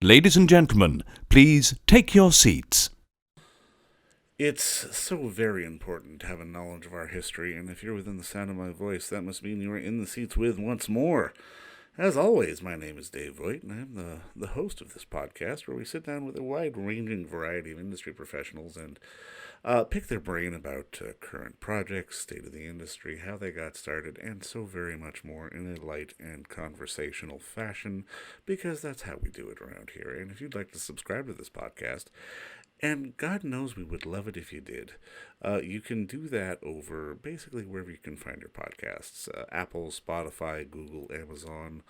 Ladies and gentlemen, please take your seats. It's so very important to have a knowledge of our history, and if you're within the sound of my voice, that must mean you are in the seats with once more. As always, my name is Dave Voigt, and I'm the host of this podcast, where we sit down with a wide-ranging variety of industry professionals and pick their brain about current projects, state of the industry, how they got started, and so very much more in a light and conversational fashion, because that's how we do it around here. And if you'd like to subscribe to this podcast, and God knows we would love it if you did. You can do that over basically wherever you can find your podcasts. Apple, Spotify, Google, Amazon,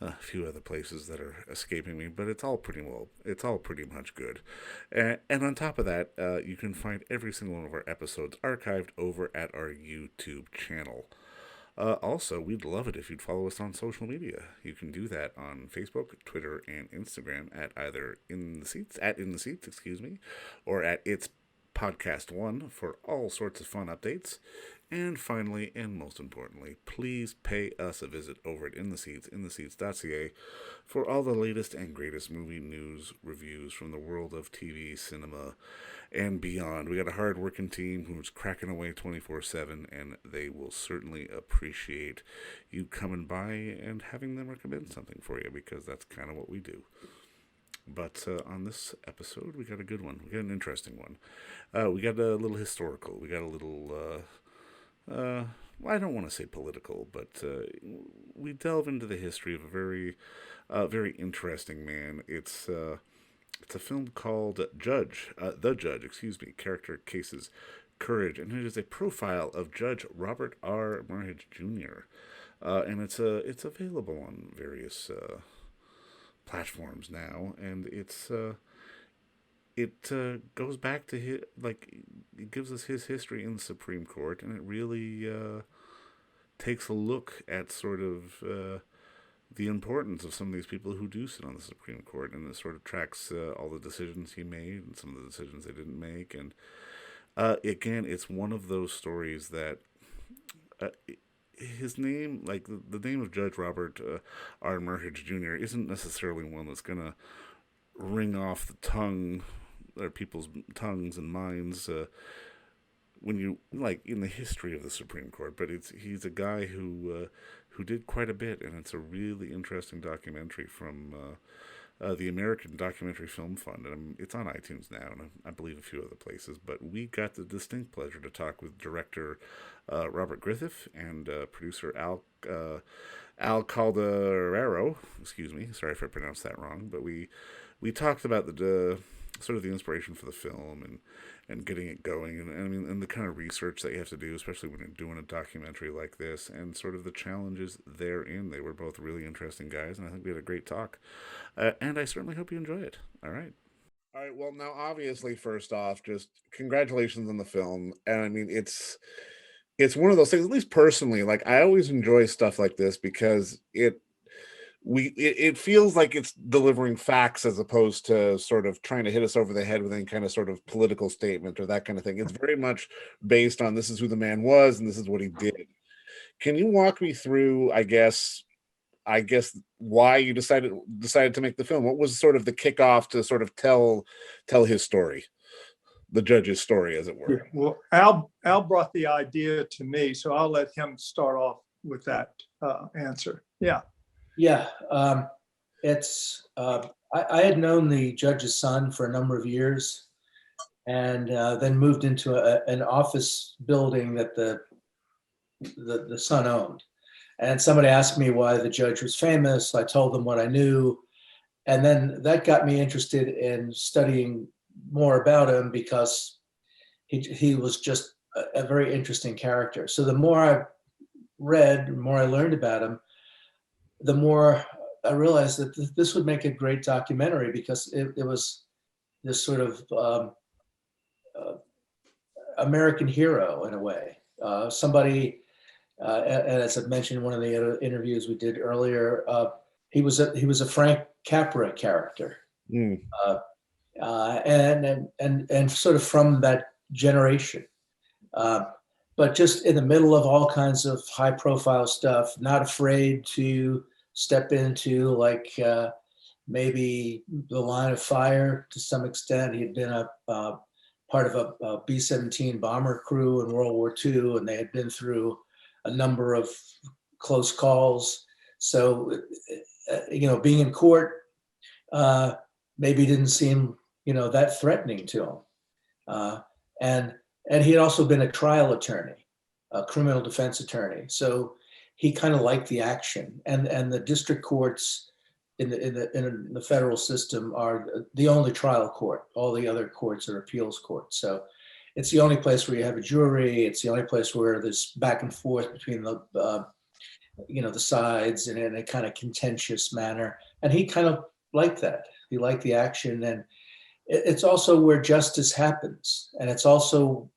a few other places that are escaping me, but it's all pretty much good. And on top of that, you can find every single one of our episodes archived over at our YouTube channel. Also, we'd love it if you'd follow us on social media. You can do that on Facebook, Twitter, and Instagram at either In the Seats, or at It's Podcast One for all sorts of fun updates. And finally, and most importantly, please pay us a visit over at intheseats.ca for all the latest and greatest movie news reviews from the world of TV, cinema, and beyond. We got a hard-working team who's cracking away 24/7, and they will certainly appreciate you coming by and having them recommend something for you, because that's kind of what we do. But on this episode, we got a good one. We got an interesting one. We got a little historical. We got a little... well, I don't want to say political, but we delve into the history of a very interesting man. It's a film called The Judge, Character, Cases, Courage, and it is a profile of Judge Robert R. Merhige Jr. And it's available on various platforms now, and it goes back to it gives us his history in the Supreme Court, and it really takes a look at sort of the importance of some of these people who do sit on the Supreme Court, and it sort of tracks all the decisions he made and some of the decisions they didn't make. And again, it's one of those stories that his name, like the name of Judge Robert R. Merhige Jr., isn't necessarily one that's going to ring off the tongue or people's tongues and minds when you in the history of the Supreme Court. But he's a guy who did quite a bit, and it's a really interesting documentary from the American Documentary Film Fund, and it's on iTunes now, and I believe a few other places. But we got the distinct pleasure to talk with director Robert Griffith and producer Al Calderaro. Excuse me, sorry if I pronounced that wrong, but we talked about the sort of the inspiration for the film and getting it going, and I mean, and the kind of research that you have to do, especially when you're doing a documentary like this, and sort of the challenges therein. They were both really interesting guys, and I think we had a great talk, and I certainly hope you enjoy it. All right. Well, now, obviously, first off, just congratulations on the film, and I mean, it's one of those things. At least personally, like, I always enjoy stuff like this because it feels like it's delivering facts as opposed to sort of trying to hit us over the head with any kind of sort of political statement or that kind of thing. It's very much based on this is who the man was and this is what he did. Can you walk me through, I guess why you decided to make the film? What was sort of the kickoff to sort of tell his story, the judge's story, as it were? Yeah, well, Al brought the idea to me, so I'll let him start off with that answer. Yeah. Yeah, I had known the judge's son for a number of years, and then moved into an office building that the son owned. And somebody asked me why the judge was famous. I told them what I knew, and then that got me interested in studying more about him because he was just a very interesting character. So the more I read, the more I learned about him, the more I realized that this would make a great documentary, because it was this sort of American hero in a way. Somebody, and as I mentioned in one of the other interviews we did earlier, he was a Frank Capra character, and sort of from that generation. But just in the middle of all kinds of high profile stuff, not afraid to step into maybe the line of fire to some extent. He had been a part of a B-17 bomber crew in World War II, and they had been through a number of close calls. So, being in court maybe didn't seem, that threatening to him. And he had also been a trial attorney, a criminal defense attorney. So he kind of liked the action. And the district courts in the federal system are the only trial court. All the other courts are appeals courts. So it's the only place where you have a jury. It's the only place where there's back and forth between the sides in a kind of contentious manner. And he kind of liked that. He liked the action. And it's also where justice happens. And it's also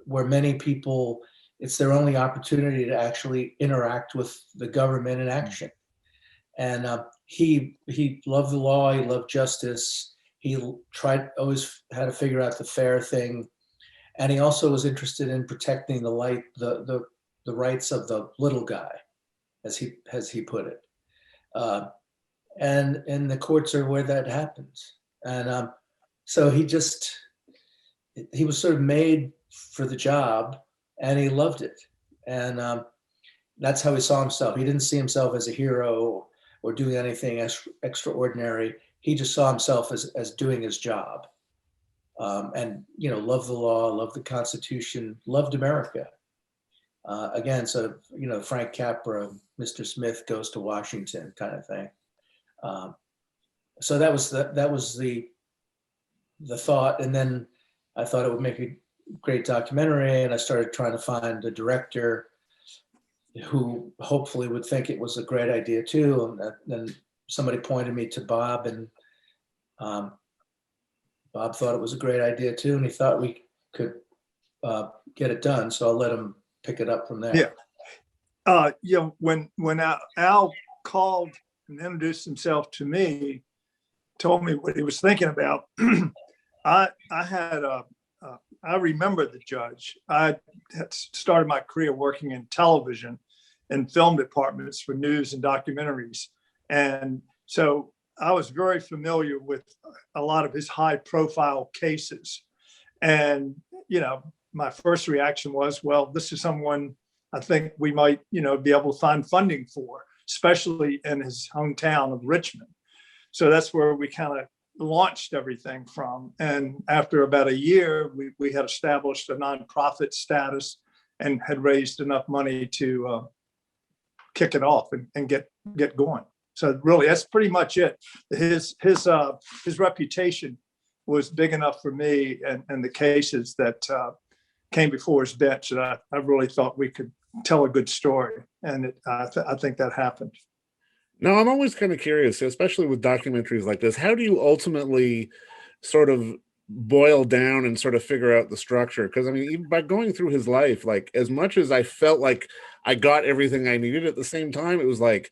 where many people, it's their only opportunity to actually interact with the government in action. And he loved the law. He loved justice. He always had to figure out the fair thing. And he also was interested in protecting the rights of the little guy, as he put it. And the courts are where that happens. And so he was sort of made for the job, and he loved it. And that's how he saw himself. He didn't see himself as a hero or doing anything extraordinary. He just saw himself as doing his job. And loved the law, loved the Constitution, loved America. Again, sort of, Frank Capra, Mr. Smith goes to Washington kind of thing. So that was the thought. And then I thought it would make a great documentary, and I started trying to find a director who hopefully would think it was a great idea too. And then somebody pointed me to Bob, and Bob thought it was a great idea too, and he thought we could get it done. So I'll let him pick it up from there. Yeah. When Al called and introduced himself to me, told me what he was thinking about, I remember the judge. I had started my career working in television and film departments for news and documentaries. And so I was very familiar with a lot of his high profile cases. And, my first reaction was, well, this is someone I think we might, be able to find funding for, especially in his hometown of Richmond. So that's where we kind of launched everything from. And after about a year, we had established a nonprofit status and had raised enough money to kick it off and get going. So really, that's pretty much it. His reputation was big enough for me, and the cases that came before his bench, that I really thought we could tell a good story. And I think that happened. Now, I'm always kind of curious, especially with documentaries like this, how do you ultimately sort of boil down and sort of figure out the structure? Because, I mean, even by going through his life, like, as much as I felt like I got everything I needed, at the same time, it was like,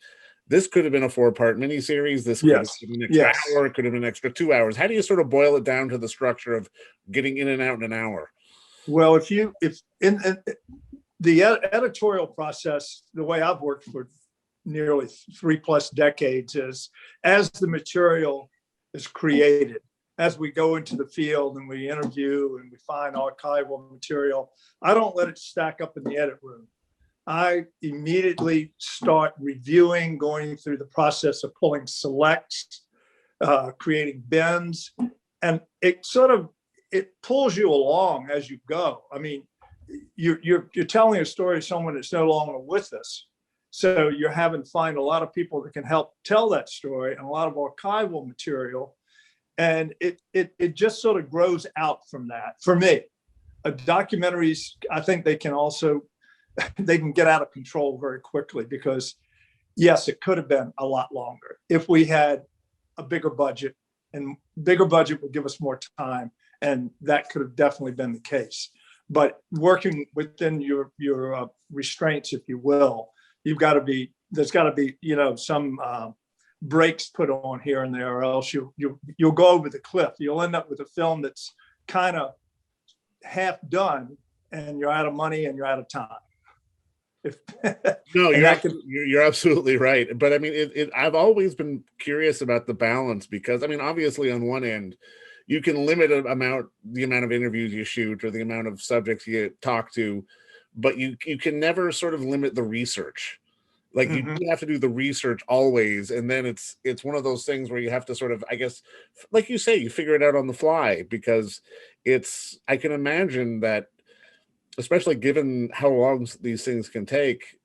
this could have been a 4-part miniseries. This could have been an extra hour. It could have been an extra 2 hours. How do you sort of boil it down to the structure of getting in and out in an hour? Well, if in the editorial process, the way I've worked for nearly 3+ decades is, as the material is created, as we go into the field and we interview and we find archival material, I don't let it stack up in the edit room. I immediately start reviewing, going through the process of pulling selects, creating bins, and it pulls you along as you go. I mean, you're telling a story of someone that's no longer with us. So you're having to find a lot of people that can help tell that story, and a lot of archival material. And it just sort of grows out from that. For me, documentaries, I think they can get out of control very quickly, because yes, it could have been a lot longer if we had a bigger budget, and bigger budget would give us more time. And that could have definitely been the case. But working within your restraints, if you will, there's got to be, some brakes put on here and there, or else you'll go over the cliff. You'll end up with a film that's kind of half done, and you're out of money and you're out of time. If No, and that could, you're absolutely right. But I mean, I've always been curious about the balance because I mean, obviously, on one end, you can limit the amount of interviews you shoot or the amount of subjects you talk to, but you can never sort of limit the research. Like you Mhm. do have to do the research always, and then it's one of those things where you have to sort of, I guess, like you say, you figure it out on the fly because it's. I can imagine that, especially given how long these things can take.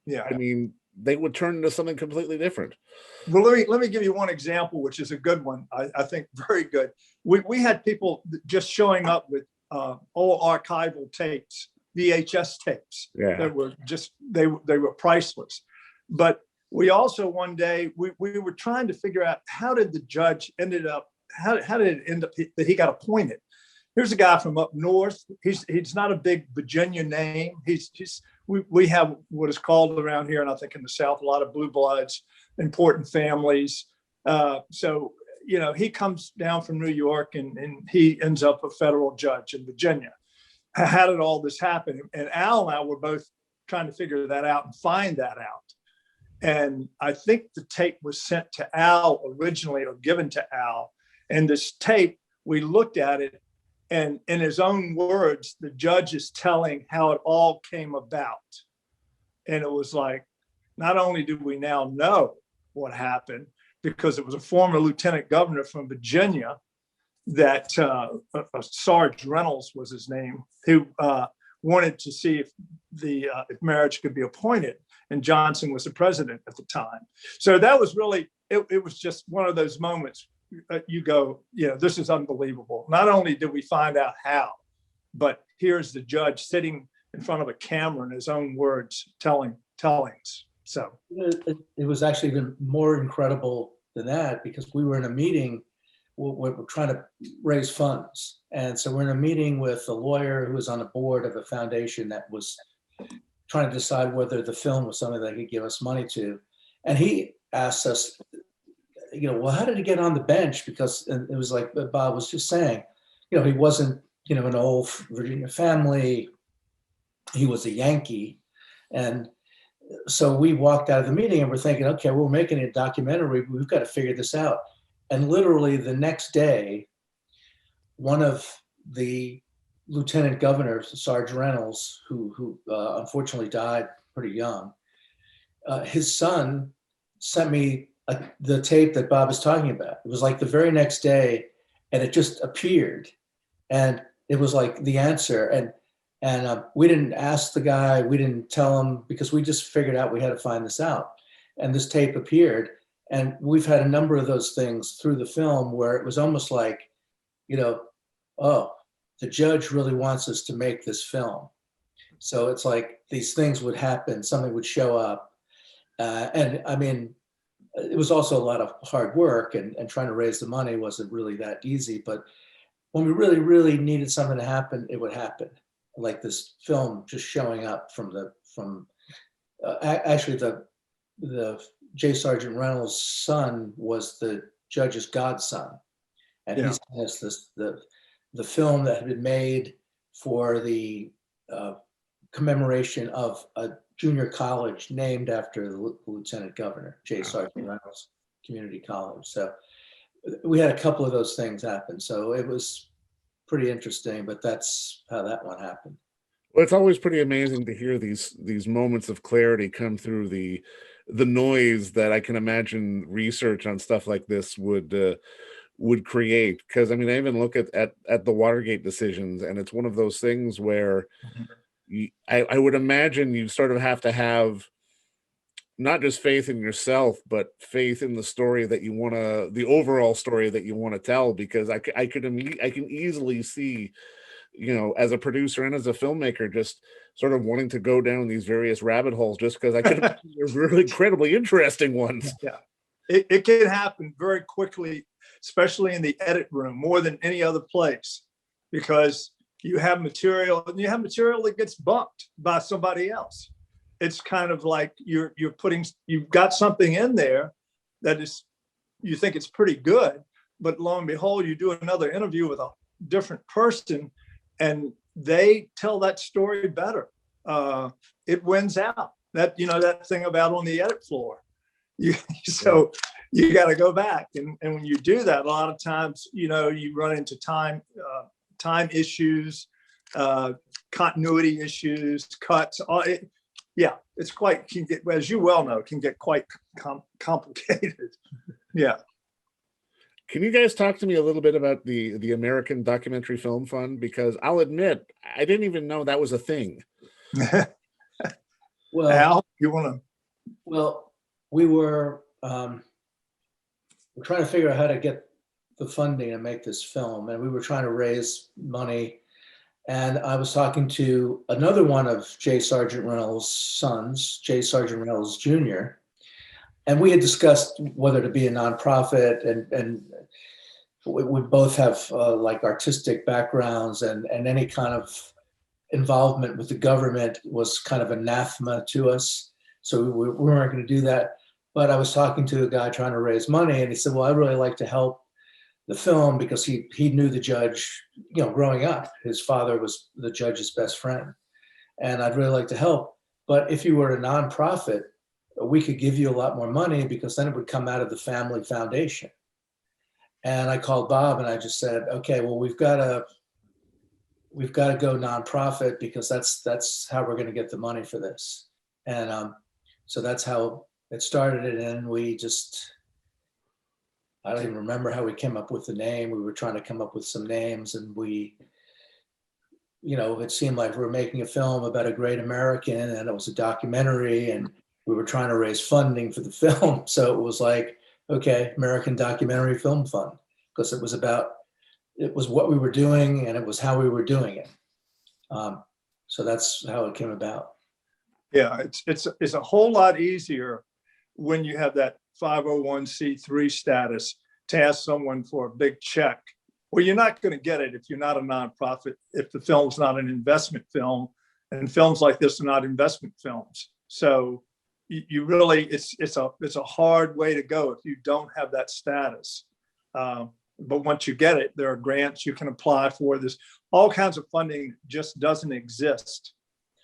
Yeah. I mean, they would turn into something completely different. Well, let me give you one example, which is a good one. I think very good. We had people just showing up with old archival tapes, VHS tapes Yeah. that were just they were priceless. But we also one day we were trying to figure out how did the judge ended up how did it end up that he got appointed. Here's a guy from up north. He's not a big Virginia name. We have what is called around here, and I think in the South, a lot of blue bloods, important families. So he comes down from New York, and he ends up a federal judge in Virginia. How did all this happen? And Al and I were both trying to figure that out and find that out. And I think the tape was sent to Al originally, or given to Al. And this tape, we looked at it, and in his own words, the judge is telling how it all came about. And it was like, not only do we now know what happened, because it was a former lieutenant governor from Virginia that Sarge Reynolds was his name, who wanted to see if if Merhige could be appointed. And Johnson was the president at the time. So that was really, it was just one of those moments you go, this is unbelievable. Not only did we find out how, but here's the judge sitting in front of a camera in his own words, tellings. So it was actually even more incredible than that, because we were in a meeting, we're trying to raise funds. And so we're in a meeting with a lawyer who was on the board of a foundation that was trying to decide whether the film was something they could give us money to. And he asked us, well, how did he get on the bench? Because it was like Bob was just saying, he wasn't, an old Virginia family. He was a Yankee. And so we walked out of the meeting and we're thinking, okay, we're making a documentary. We've got to figure this out. And literally the next day, one of the lieutenant governors, Sarge Reynolds, who unfortunately died pretty young, his son sent me the tape that Bob is talking about. It was like the very next day, and it just appeared, and it was like the answer. And we didn't ask the guy, we didn't tell him, because we just figured out we had to find this out. And this tape appeared, and we've had a number of those things through the film where it was almost like, oh, the judge really wants us to make this film. So it's like these things would happen, something would show up. And I mean, it was also a lot of hard work, and trying to raise the money wasn't really that easy. But when we really, really needed something to happen, it would happen. Like this film just showing up actually the J. Sergeant Reynolds' son was the judge's godson. And he sent us the film that had been made for the commemoration of a junior college named after the lieutenant governor, J. Sergeant Reynolds Community College. So we had a couple of those things happen. So it was pretty interesting, but that's how that one happened. Well, it's always pretty amazing to hear these moments of clarity come through the noise that I can imagine research on stuff like this would create. Because I mean, I even look at the Watergate decisions, and it's one of those things where I would imagine you sort of have to have not just faith in yourself, but faith in the story that you want to, the overall story that you want to tell. Because I can easily see, as a producer and as a filmmaker, just sort of wanting to go down these various rabbit holes, just because I could imagine they're really incredibly interesting ones. Yeah, it can happen very quickly, especially in the edit room, more than any other place, because you have material that gets bumped by somebody else. It's kind of like you've got something in there that is, you think it's pretty good, but lo and behold, you do another interview with a different person and they tell that story better. it wins out. That, that thing about on the edit floor. So you got to go back. And when you do that, a lot of times, you run into time issues, continuity issues, cuts. It's quite, can get, as you well know, can get quite complicated. Yeah. Can you guys talk to me a little bit about the American Documentary Film Fund? Because I'll admit, I didn't even know that was a thing. Well, Al, you want to? Well, we were we're trying to figure out how to get the funding and make this film, and we were trying to raise money. And I was talking to another one of J. Sargent Reynolds' sons, J. Sargent Reynolds Jr., and we had discussed whether to be a nonprofit, and we both have like artistic backgrounds, and any kind of involvement with the government was kind of anathema to us. So we weren't going to do that. But I was talking to a guy trying to raise money, and he said, well, I'd really like to help the film because he knew the judge, growing up. His father was the judge's best friend. And I'd really like to help. But if you were a nonprofit, we could give you a lot more money because then it would come out of the family foundation. And I called Bob and I just said, okay, well, we've got to go nonprofit because that's how we're going to get the money for this. And so that's how it started. And we just, I don't even remember how we came up with the name. We were trying to come up with some names, and it seemed like we were making a film about a great American, and it was a documentary, and we were trying to raise funding for the film. So it was like, okay, American Documentary Film Fund, because it was what we were doing and it was how we were doing it. So that's how it came about. Yeah, it's a whole lot easier when you have that 501c3 status to ask someone for a big check. Well, you're not going to get it if you're not a nonprofit, if the film's not an investment film, and films like this are not investment films. So you really, it's a hard way to go if you don't have that status. But once you get it, there are grants you can apply for. There's all kinds of funding just doesn't exist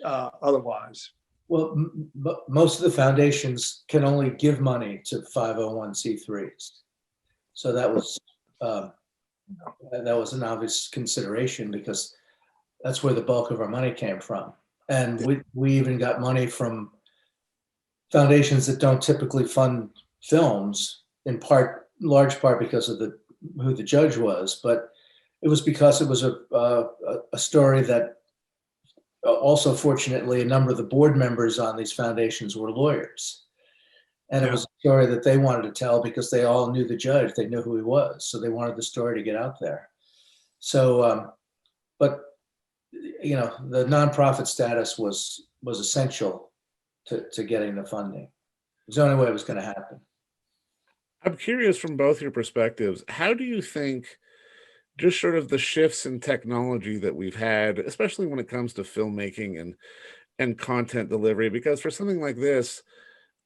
otherwise. Well, most of the foundations can only give money to 501c3s. So that was an obvious consideration because that's where the bulk of our money came from. And we even got money from foundations that don't typically fund films, in large part because of who the judge was, but it was because it was a story that also, fortunately, a number of the board members on these foundations were lawyers. And it was a story that they wanted to tell because they all knew the judge, they knew who he was. So they wanted the story to get out there. So, but, the nonprofit status was essential to getting the funding. It was the only way it was going to happen. I'm curious from both your perspectives, how do you think just sort of the shifts in technology that we've had, especially when it comes to filmmaking and content delivery, because for something like this,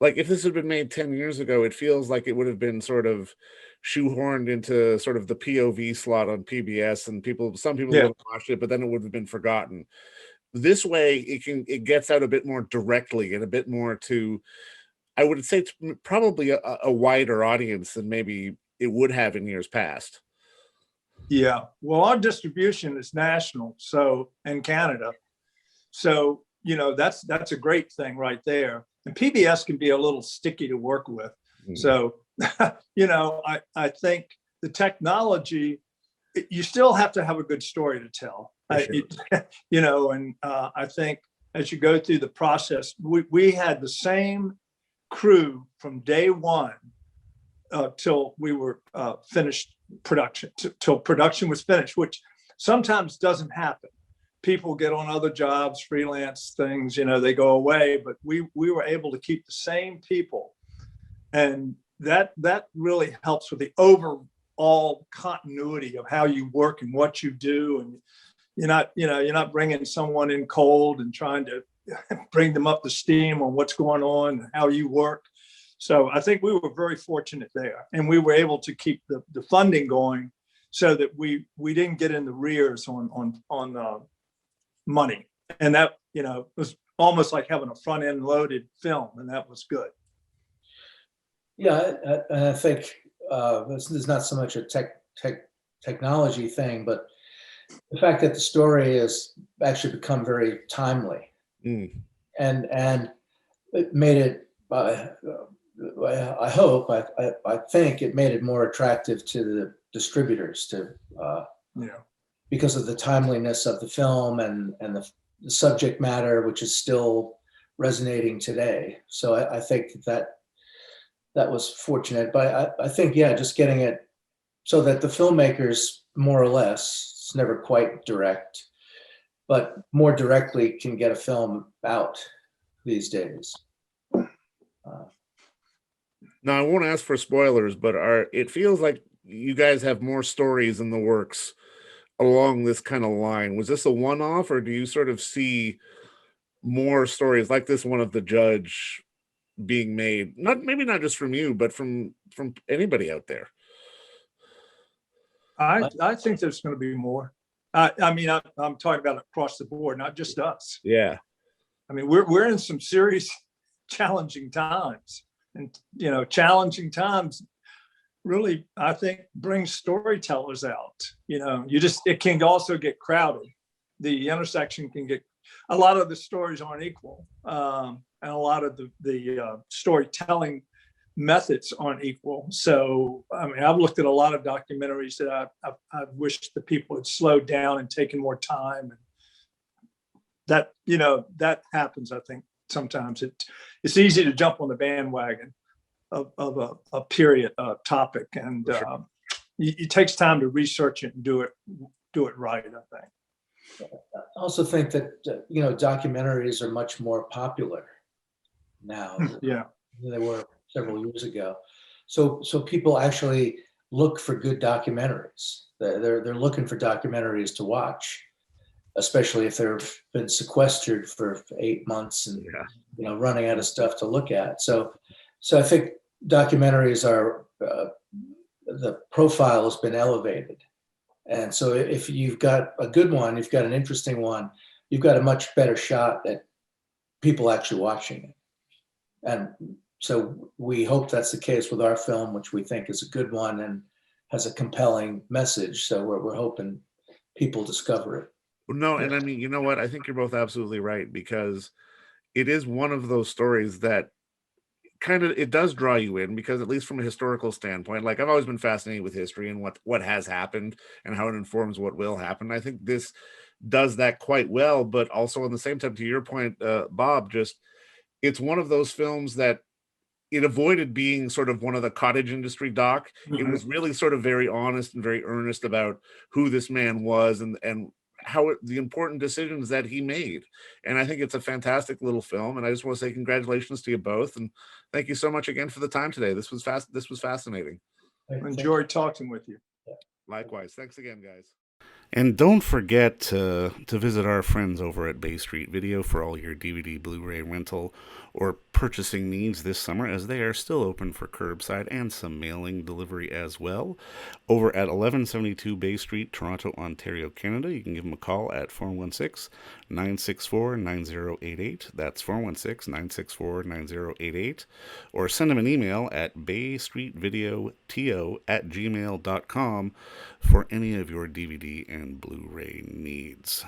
like if this had been made 10 years ago, it feels like it would have been sort of shoehorned into sort of the POV slot on PBS, and some people would have watched it, but then it would have been forgotten. This way, it gets out a bit more directly and a bit more to, I would say, it's probably a wider audience than maybe it would have in years past. Yeah, well, our distribution is national, so in Canada, so that's a great thing right there. And PBS can be a little sticky to work with. So I think the technology, you still have to have a good story to tell. Sure. I think as you go through the process, we had the same crew from day one till we were finished production, till production was finished, which sometimes doesn't happen. People get on other jobs, freelance things, they go away, but we were able to keep the same people. And that really helps with the overall continuity of how you work and what you do. And you're not bringing someone in cold and trying to bring them up to steam on what's going on and how you work. So I think we were very fortunate there, and we were able to keep the funding going so that we didn't get in the rears on money. And that, was almost like having a front end loaded film, and that was good. Yeah, and I think this is not so much a technology thing, but the fact that the story has actually become very timely, and it made it. I hope, I think it made it more attractive to the distributors Yeah. because of the timeliness of the film and the subject matter, which is still resonating today. So I think that was fortunate, but I think, yeah, just getting it so that the filmmakers, more or less, it's never quite direct, but more directly can get a film out these days. Now, I won't ask for spoilers, but it feels like you guys have more stories in the works along this kind of line. Was this a one-off, or do you sort of see more stories like this one of the judge being made? Maybe not just from you, but from anybody out there. I think there's going to be more. I mean, I'm talking about across the board, not just us. Yeah. I mean, we're in some serious, challenging times, and challenging times really, I think, brings storytellers out. It can also get crowded. The intersection can get, a lot of the stories aren't equal, and a lot of the storytelling methods aren't equal. So, I mean, I've looked at a lot of documentaries that I wish the people had slowed down and taken more time. And that happens. I think sometimes it's easy to jump on the bandwagon of a period topic, and Sure. It takes time to research it and do it right, I think. I also think that documentaries are much more popular now Yeah. than they were several years ago. So people actually look for good documentaries. They're looking for documentaries to watch, especially if they've been sequestered for 8 months and running out of stuff to look at. So I think documentaries are the profile has been elevated. And so if you've got a good one, you've got an interesting one, you've got a much better shot at people actually watching it. And so we hope that's the case with our film, which we think is a good one and has a compelling message. So we're hoping people discover it. No, and I mean, you know what? I think you're both absolutely right, because it is one of those stories that it does draw you in, because at least from a historical standpoint, like, I've always been fascinated with history and what has happened and how it informs what will happen. I think this does that quite well, but also at the same time, to your point, Bob, just it's one of those films that it avoided being sort of one of the cottage industry doc. It was really sort of very honest and very earnest about who this man was and the important decisions that he made. And I think it's a fantastic little film. And I just want to say congratulations to you both. And thank you so much again for the time today. This was fascinating. Enjoyed talking with you. Likewise. Thanks again, guys. And don't forget to visit our friends over at Bay Street Video for all your DVD, Blu-ray rental, or purchasing needs this summer, as they are still open for curbside and some mailing delivery as well. Over at 1172 Bay Street, Toronto, Ontario, Canada, you can give them a call at 416-964-9088. That's 416-964-9088. Or send them an email at baystreetvideoto@gmail.com for any of your DVD and Blu-ray needs.